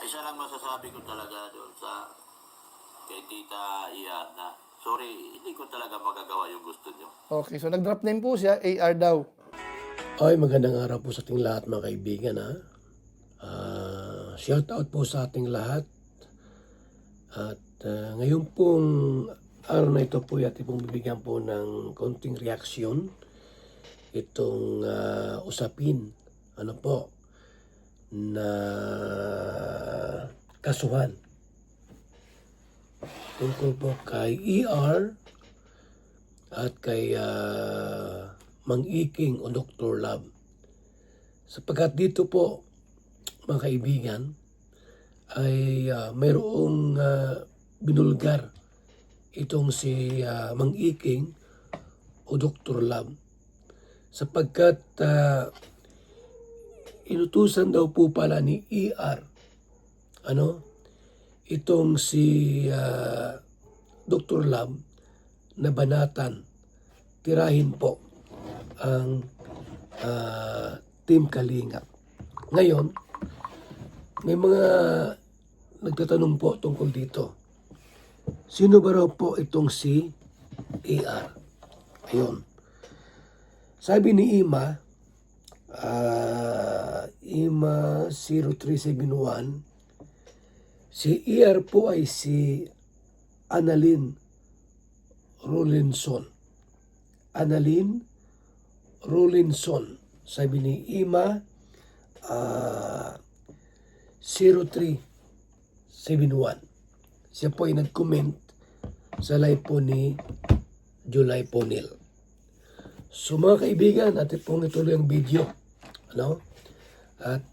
Isa lang masasabi ko talaga doon sa kay Tita Ian na sorry, hindi ko talaga magagawa yung gusto nyo. Okay, so nag-drop name po siya, AR daw. Ay, magandang araw po sa ating lahat mga kaibigan ha. Shout out po sa ating lahat. At ngayon pong araw na ito po ating pong bibigyan po ng konting reaksyon. Itong usapin, ano po, na kasuhan. Tungkol po kay ER at kay Mang Iking o Dr. Love. Sapagkat dito po, mga kaibigan, ay mayroong binulgar itong si Mang Iking o Dr. Love. Sapagkat inutusan daw po pala ni ER, itong si Dr. Love na banatan, tirahin po ang Team Kalingap. Ngayon, may mga nagtatanong po tungkol dito. Sino ba raw po itong si AR? Ayun. Sabi ni Ima, Ima 0371, si AR po ay si Annalyn Rolinson. Annalyn Rolinson. Sabi ni Ima 0371. Siya po ay nag-comment sa live po ni July Ponil. So mga kaibigan, natin pong ituloy ang video. At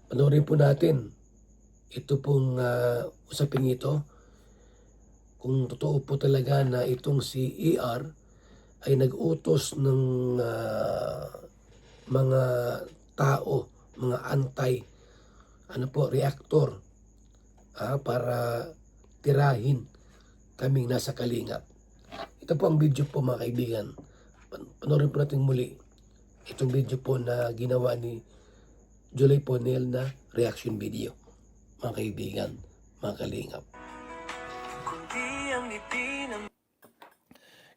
panoorin po natin ito pong usaping ito. Kung totoo po talaga na itong si ER ay nag-utos ng mga tao, mga reactor para tirahin kaming nasa Kalingap. Ito po ang video po mga kaibigan. Panoorin po natin muli itong video po na ginawa ni July Ponel na reaction video. Mga kaibigan, mga Kalingap.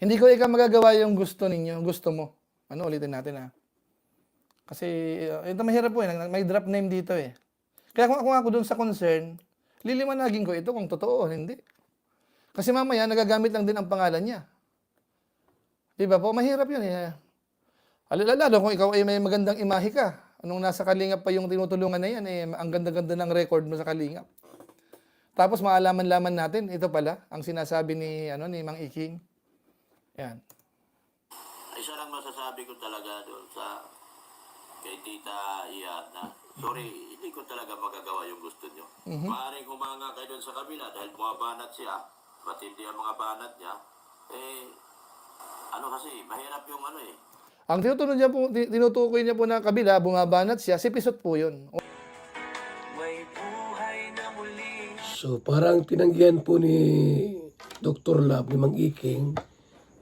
Hindi ko ikaw magagawa yung gusto ninyo, gusto mo. Ulitin natin ha. Kasi ito mahirap po may drop name dito eh. Kaya kung ako dun sa concern, liliwanagin ko ito kung totoo o hindi. Kasi mamaya nagagamit lang din ang pangalan niya. Diba po? Mahirap yun eh. Lalo kung ikaw ay may magandang imahe ka. Anong nasa Kalingap pa yung tinutulungan na yan eh, ang ganda-ganda ng record mo sa Kalingap. Tapos maalaman-laman natin, ito pala, ang sinasabi ni Mang Iking. Yan. Isa lang masasabi ko talaga doon sa kay Tita Ian na sorry, hindi ko talaga magagawa yung gusto nyo. Maaaring humanga kayo doon sa kabila dahil bumabanat siya, matindi ang mga banat niya, kasi mahirap yung Ang tinutukoy niya po na kabila, bumabanat siya, si Pisot po yun. So parang tinanggihan po ni Dr. Love, ni Mang Iking,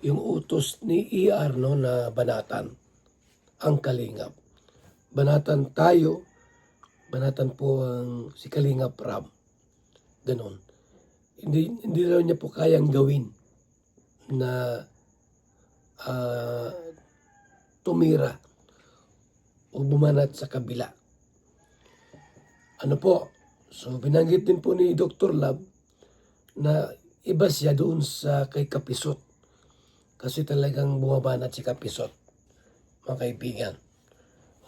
yung utos ni ER na banatan ang Kalingap. Banatan tayo, banatan po ang si Kalingap Ram. Ganon. Hindi raw niya po kayang gawin na tumira o bumanat sa kabila. So binanggit din po ni Dr. Love na iba siya doon sa kay Kapisot. Kasi talagang bumabanat si Kapisot, mga kaibigan.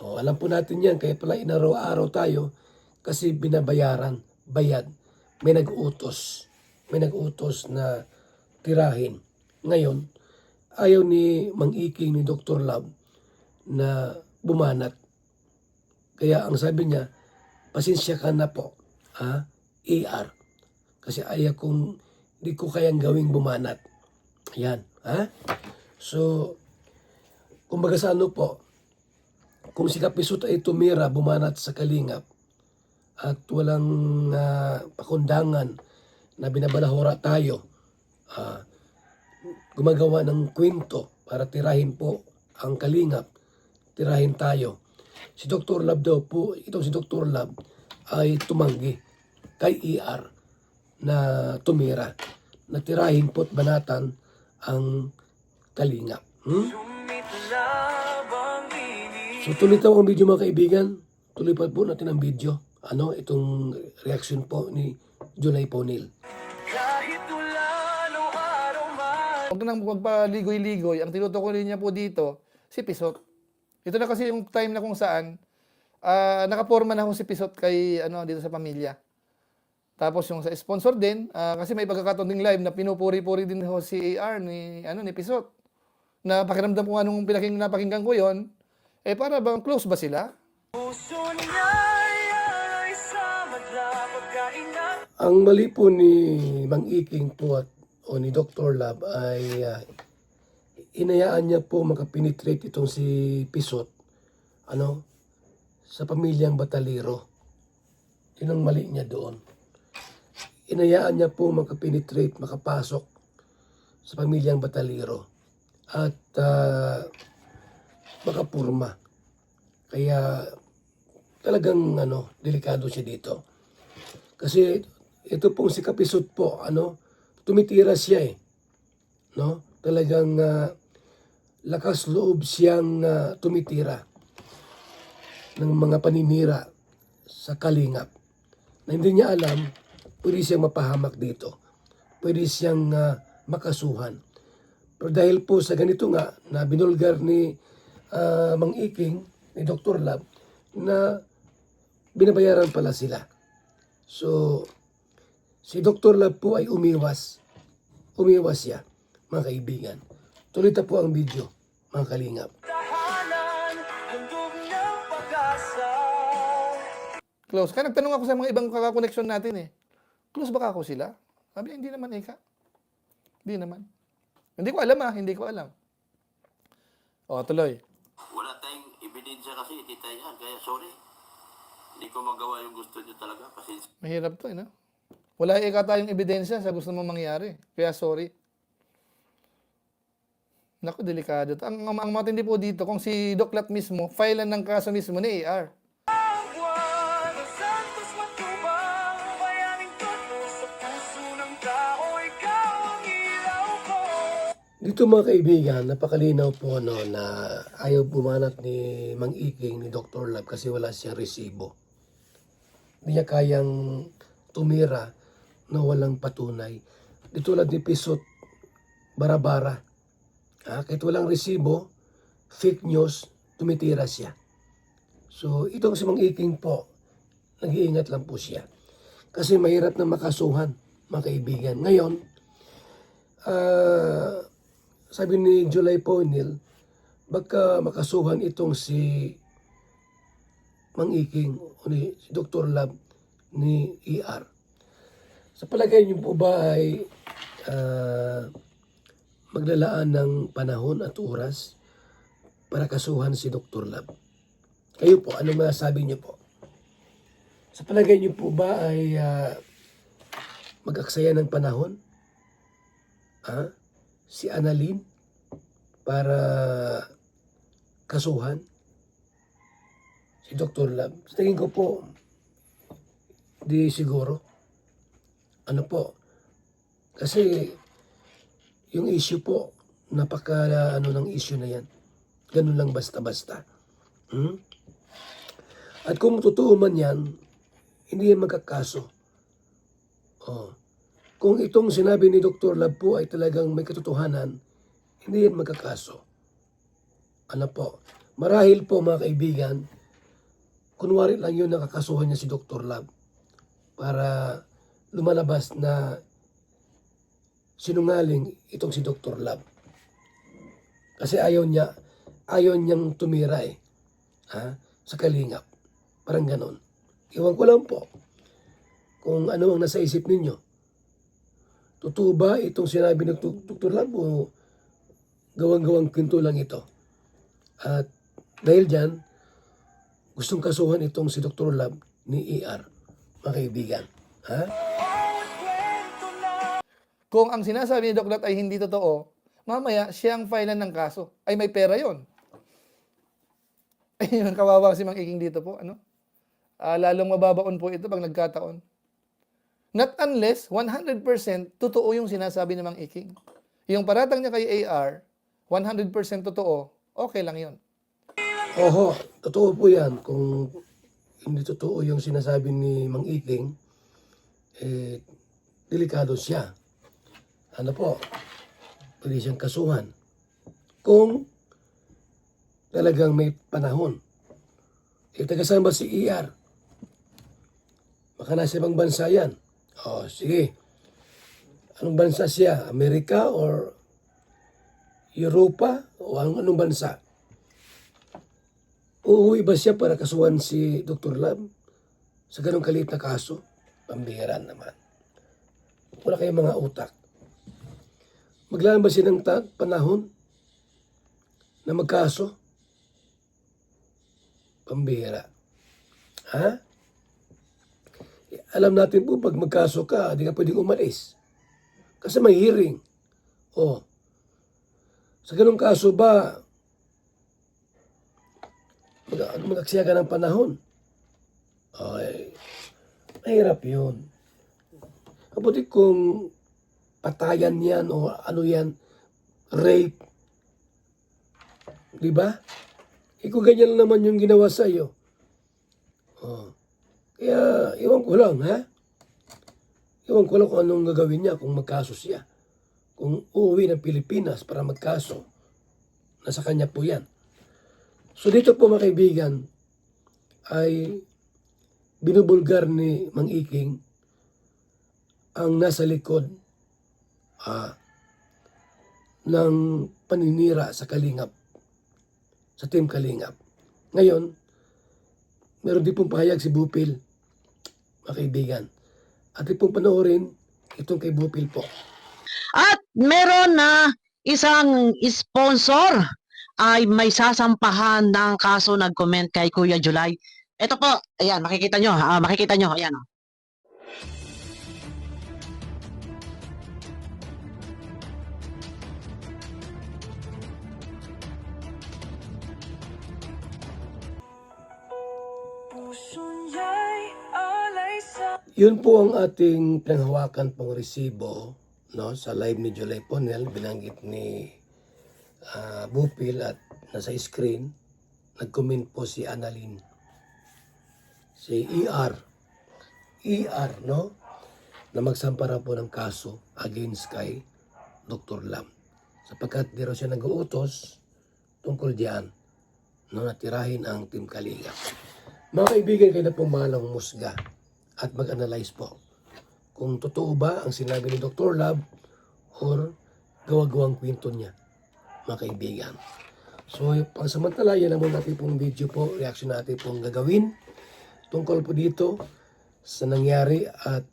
Alam po natin yan, kaya pala inaraw-araw tayo kasi bayad. May nag-utos na tirahin. Ngayon, ayaw ni Mang Iking ni Dr. Love na bumanat. Kaya ang sabi niya, pasensya ka na po, ER. Kasi hindi ko kayang gawing bumanat. Ayan, So, kumbaga sa kung si Kapisot ay tumira, bumanat sa Kalingap, at walang pakundangan na binabalahura tayo, gumagawa ng kwento para tirahin po ang Kalingap, tirahin tayo. si Dr. Lab daw po, itong si Dr. Lab ay tumanggi kay ER na tumira, na tirahin po at banatan ang Kalingap. So tuloy tayo ang video mga kaibigan. Tuloy pa po natin ang video. Itong reaction po ni Julay Ponil. Huwag nang magpaligoy-ligoy. Ang tinutukoy niya po dito, si Pisot. Ito na kasi yung time na kung saan nakaporma na ho si Pisot kay dito sa pamilya. Tapos yung sa sponsor din, kasi may pagkakataon ding live na pinupuri-puri din ho si AR ni Pisot. Na pakiramdam ko anong napakinggan ko yon, para bang close ba sila? Ang mali po ni Mang Iking po o ni Dr. Lab ay inayaan niya po makapenetrate itong si Pisot sa pamilyang Batalero. Yun ang mali niya doon. Inayaan niya po makapenetrate, makapasok sa pamilyang Batalero at makapurma. Kaya talagang delikado siya dito. Kasi ito pong si Kapisot po, tumitira siya Talagang lakas loob siyang tumitira ng mga paninira sa Kalingap. Na hindi niya alam, pwede siyang mapahamak dito. Pwede siyang makasuhan. Pero dahil po sa ganito nga, na binulgar ni Mang Iking, ni Dr. Lab, na binabayaran pala sila. So, si Dr. Lab po ay umiwas. Umiwas siya, mga kaibigan. Tuloy na po ang video, mga Kalingap. Close. Kaya nagtanong ako sa mga ibang kakakoneksyon natin Close ba ako sila? Sabi, hindi naman Eka. Hindi naman. Hindi ko alam hindi ko alam. Tuloy. Wala tayong ebidensya kasi, tita yan. Kaya sorry. Hindi ko magawa yung gusto niyo talaga. Pasensya. Mahirap to no? Wala tayong ebidensya sa gusto mong mangyari. Kaya sorry. Naku, delikado to. Ang matindi po dito, kung si Doc Lat mismo, filean ng kaso mismo ni AR. Dito mga kaibigan, napakalinaw po na ayaw bumanat ni Mang Iking, ni Dr. Lab kasi wala siyang resibo. Hindi niya kayang tumira na walang patunay. Dito tulad ni Pisot, bara-bara. Kahit walang resibo, fake news, tumitira siya. So itong si Mang Iking po, nag-iingat lang po siya. Kasi mahirap na makasuhan, mga kaibigan. Ngayon, sabi ni Julay Ponil, baka makasuhan itong si Mang Iking o si Dr. Lab ni ER. Sa palagay niyo po ba ay maglalaan ng panahon at oras para kasuhan si Dr. Lab? Kayo po, anong masasabi niyo po? Sa palagay niyo po ba ay mag-aksaya ng panahon? Si Annalyn para kasuhan si Dr. Lab? Sa tingin ko po, di siguro. Kasi yung issue po, napaka ng issue na yan. Ganun lang basta-basta. At kung totoo man yan, hindi yan magkakaso. Kung itong sinabi ni Dr. Lab po ay talagang may katotohanan, hindi yan magkakaso. Marahil po mga kaibigan, kunwari lang yun nakakasuhan niya si Dr. Lab para lumalabas na sinungaling itong si Dr. Lab. Kasi ayaw niyang tumira sa Kalingap. Parang ganon. Iwan ko lang po kung ano ang nasa isip ninyo. Totoo ba itong sinabi ng Dr. Lab o gawang-gawang kwento lang ito? At dahil dyan, gustong kasuhan itong si Dr. Lab ni ER, mga kaibigan. Kung ang sinasabi ni Doc Lat ay hindi totoo, mamaya siya ang filean ng kaso. Ay may pera yon. Ayun, kawawa si Mang Iking dito po, ano? Lalong mababaon po ito pag nagkataon. Not unless 100% totoo yung sinasabi ni Mang Iking. Yung paratang niya kay AR, 100% totoo, okay lang yun. Oho, totoo po yan. Kung hindi totoo yung sinasabi ni Mang Iking, delikado siya. Ano po, pwede siyang kasuhan. Kung talagang may panahon. Taga saan ba si ER? Baka nasa ibang bansa yan. O, sige. Anong bansa siya? Amerika or Europa? O anong bansa? Uuwi ba siya para kasuhan si Dr. Lab sa ganong kaliit na kaso? Pambihira naman. Wala kayong mga utak. Maglaan ba siya ng panahon na magkaso? Pambihira. Ha? Alam natin po, pag magkaso ka, di ka pwedeng umalis. Kasi may hearing. O, sa ganong kaso ba, mag-aksaya ka ng panahon? Ay, mahirap yun. Kabuti kung patayan yan o ano yan, rape. Di ba? Kung ganyan lang naman yung ginawa sa iyo. Oh. Kaya, iwan ko lang, ha? Iwan ko lang kung anong gagawin niya kung magkaso siya. Kung uuwi ng Pilipinas para magkaso, nasa kanya po yan. So dito po mga kaibigan, ay binubulgar ni Mang Iking ang nasa likod ng paninira sa Kalingap, sa Team Kalingap. Ngayon, meron din pong pahayag si Bupil, mga kaibigan. At din pong panoorin itong kay Bupil po. At meron na isang sponsor ay may sasampahan ng kaso nag-comment kay Kuya July. Ito po, ayan, makikita nyo, ayan. Yun po ang ating pinanghawakan pong resibo, no, sa live ni July Ponel, binanggit ni Bupil at nasa screen. Nag-comment po si Annalyn, si ER, no, na magsampara po ng kaso against kay Dr. Lam. Sapagkat di raw siya nag-uutos tungkol diyan, no, natirahin ang Team Kalingap. Mga kaibigan, kayo na pong mahalang musga at mag-analyze po kung totoo ba ang sinabi ni Dr. Lab or gawa-gawang kwento niya, mga kaibigan. So, pangsamantala, yan naman natin pong video po, reaction natin pong gagawin tungkol po dito sa nangyari at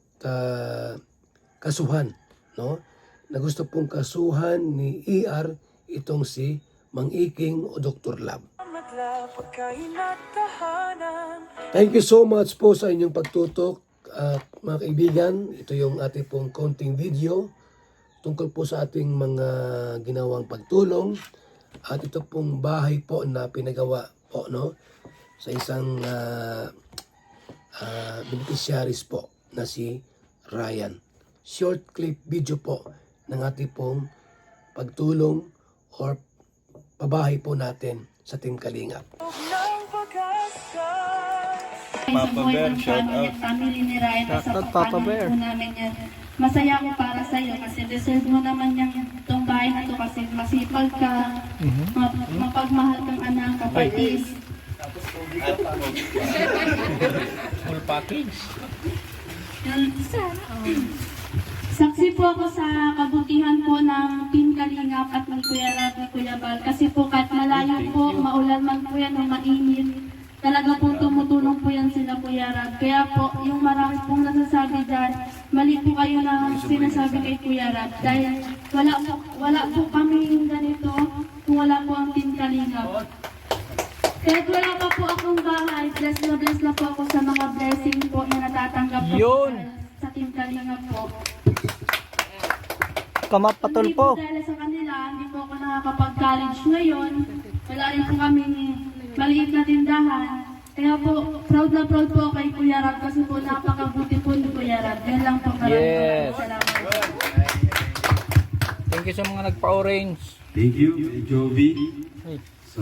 kasuhan, no? Na gusto pong kasuhan ni ER itong si Mang Iking o Dr. Lab. Thank you so much po sa inyong pagtutok at mga kaibigan, ito yung ating pong konting video tungkol po sa ating mga ginawang pagtulong at ito pong bahay po na pinagawa po, no, sa isang beneficiaries po na si Ryan. Short clip video po ng ating pong pagtulong or pabahay po natin sa Team Kalingap. Papa Bear, shout out. Family ni Ryan, Shout out, Papa Bear. Namin yan. Masaya ako para sa iyo kasi deserve mo naman itong bahay na to kasi masipag ka, mapagmahal kang anak, kapatid. Full package. Saksi po ako sa kabutihan po ng Team Kalingap at ng Kuya Rab, ni Kuya Bal. Kasi po kahit malayo po, maulan man po yan o mainit, talaga po tumutulong po yan sila, Kuya Rab. Kaya po, yung marami pong nasasabi dyan, mali po kayo na sinasabi kay Kuya Rab. Dahil wala po kami yung ganito kung wala po ang Team Kalingap. Kahit wala pa po akong bahay, bless na po ako sa mga blessing po na natatanggap po sa Team Kalingap po. Kamapatol Hindi po dahil sa kanila, hindi po ako nakakapag-college ngayon. Wala rin po kami maliit na tindahan. Kaya po, proud na proud po ako kay Kuya Rab kasi po napakabuti po ni Kuya Rab. Yan lang po. Yes. Salamat. Thank you sa mga nagpa-orange. Thank you, Jovi. So,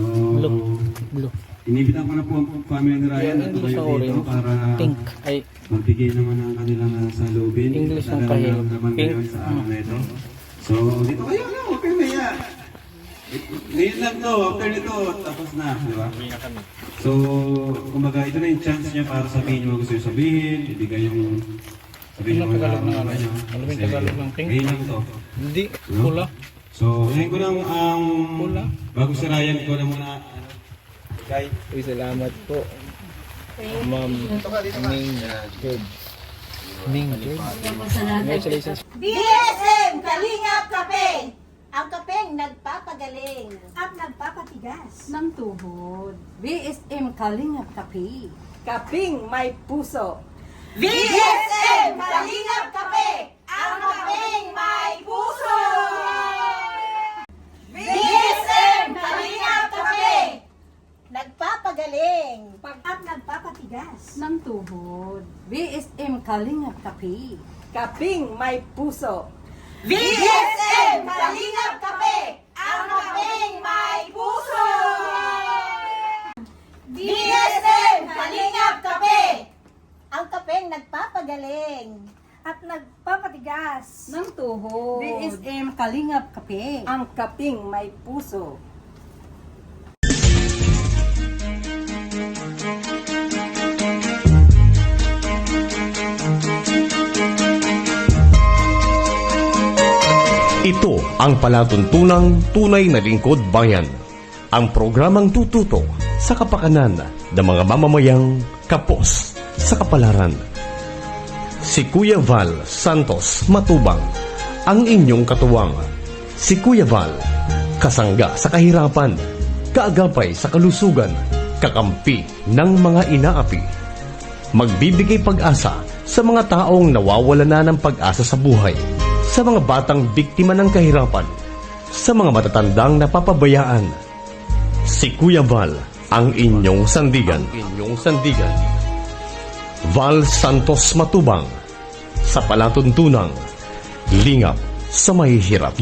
Blue. inibitan ko na po ang family ni Ryan na tumayo dito para Pink. Ay, magbigay naman ng kanilang salubin. English ang Talagang kahil. naman Pink. ngayon sa araw na ito. So, dito kayo na, huwag kayo naya. Ngayon lang to, after nito, tapos na, di ba? So, kumbaga, ito na yung chance niya para sabihin yung mga gusto yung sabihin, ibigay yung sabihin yung mga Tagalog ng ano? niya. Ano ba yung Kasi Tagalog ng pink? ngayon lang to. Hindi. No? Pula. So, ngayon ko lang bago si Ryan ko na muna, guys. Uy, salamat po. Ma'am Ning Good. Ning Good. Congratulations. BSM Kalingap Kape! Ang kapeng nagpapagaling at nagpapatigas. ng tuhod. BSM Kalingap Kape. Kaping may puso. BSM Kalingap Kape! Ang kapeng may puso! BSM Kalingap Kape! Nagpapagaling at nagpapatigas. ng tuhod. BSM Kalingap Kape. Kaping may puso. BSM Kalingap Kape! Ang kapeng may puso! BSM Kalingap Kape! Ang kapeng nagpapagaling at nagpapatigas. ng tuhod. BSM Kalingap Kape. Ang kaping may puso. Ito ang palatuntunang tunay na lingkod bayan. Ang programang tututo sa kapakanan ng mga mamamayang kapos sa kapalaran. Si Kuya Val Santos Matubang, ang inyong katuwang. Si Kuya Val, kasangga sa kahirapan, kaagapay sa kalusugan, kakampi ng mga inaapi. Magbibigay pag-asa sa mga taong nawawala na ng pag-asa sa buhay, sa mga batang biktima ng kahirapan, sa mga matatandang napapabayaan. Si Kuya Val, ang inyong sandigan. Val Santos Matubang, sa palatuntunang lingap sa mahihirap.